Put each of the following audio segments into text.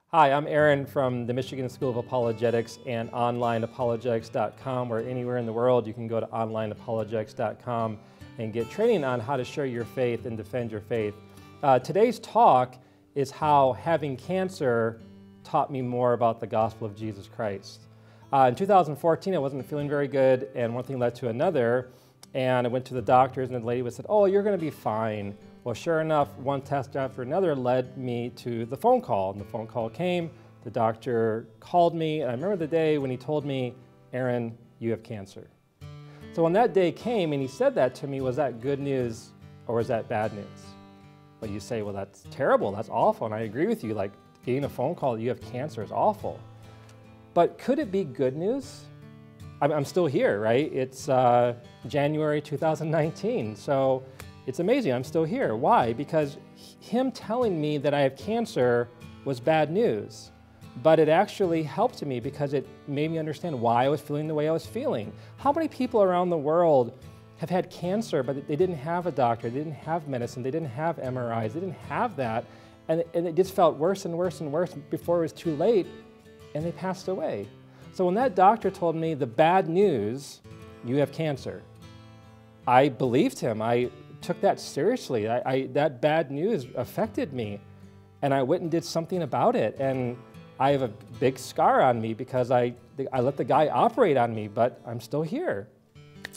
Hi, I'm Aaron from the Michigan School of Apologetics and onlineapologetics.com, where anywhere in the world you can go to onlineapologetics.com and get training on how to share your faith and defend your faith. Today's talk is how having cancer taught me more about the gospel of Jesus Christ. In 2014, I wasn't feeling very good, and one thing led to another, and I went to the doctors, and the lady said, "Oh, you're going to be fine." Well, sure enough, one test after another led me to the phone call, and the phone call came. The doctor called me, and I remember the day when he told me, "Aaron, you have cancer." So when that day came and he said that to me, was that good news or was that bad news? Well, you say, well, that's terrible, that's awful, and I agree with you, like getting a phone call that you have cancer is awful. But could it be good news? I'm still here, right? It's January 2019, so it's amazing, I'm still here. Why? Because him telling me that I have cancer was bad news, but it actually helped me because it made me understand why I was feeling the way I was feeling. How many people around the world have had cancer, but they didn't have a doctor, they didn't have medicine, they didn't have MRIs, they didn't have that, and it just felt worse and worse and worse before it was too late, and they passed away. So when that doctor told me the bad news, you have cancer, I believed him. I took that seriously. That bad news affected me, and I went and did something about it. And I have a big scar on me because I let the guy operate on me, but I'm still here.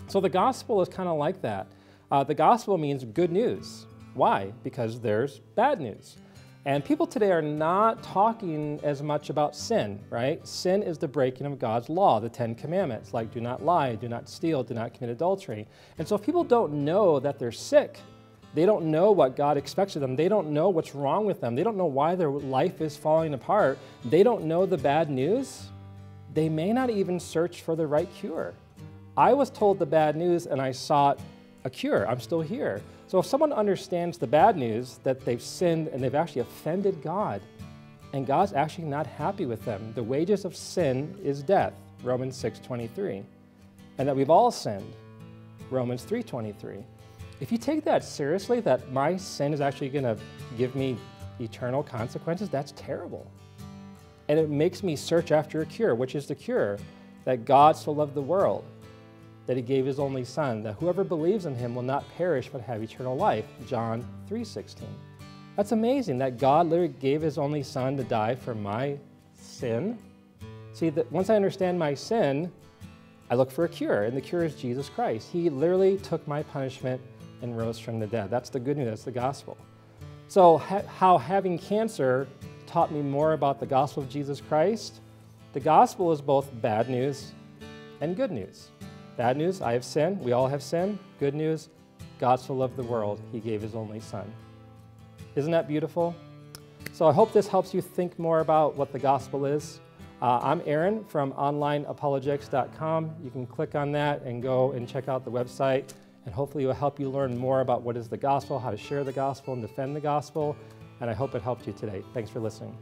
So the gospel is kind of like that. The gospel means good news. Why? Because there's bad news. And people today are not talking as much about sin, right? Sin is the breaking of God's law, the 10 commandments, like do not lie, do not steal, do not commit adultery. And so if people don't know that they're sick, they don't know what God expects of them, they don't know what's wrong with them, they don't know why their life is falling apart, they don't know the bad news, they may not even search for the right cure. I was told the bad news and I sought a cure. I'm still here. So if someone understands the bad news, that they've sinned and they've actually offended God, and God's actually not happy with them, the wages of sin is death, Romans 6:23, and that we've all sinned, Romans 3:23. If you take that seriously, that my sin is actually going to give me eternal consequences, that's terrible. And it makes me search after a cure. Which is the cure? That God so loved the world that he gave his only son, that whoever believes in him will not perish but have eternal life, John 3:16. That's amazing that God literally gave his only son to die for my sin. See, that once I understand my sin, I look for a cure, and the cure is Jesus Christ. He literally took my punishment and rose from the dead. That's the good news, that's the gospel. So how having cancer taught me more about the gospel of Jesus Christ? The gospel is both bad news and good news. Bad news, I have sinned, we all have sinned. Good news, God so loved the world, he gave his only son. Isn't that beautiful? So I hope this helps you think more about what the gospel is. I'm Aaron from onlineapologetics.com. You can click on that and go and check out the website, and hopefully it will help you learn more about what is the gospel, how to share the gospel and defend the gospel, and I hope it helped you today. Thanks for listening.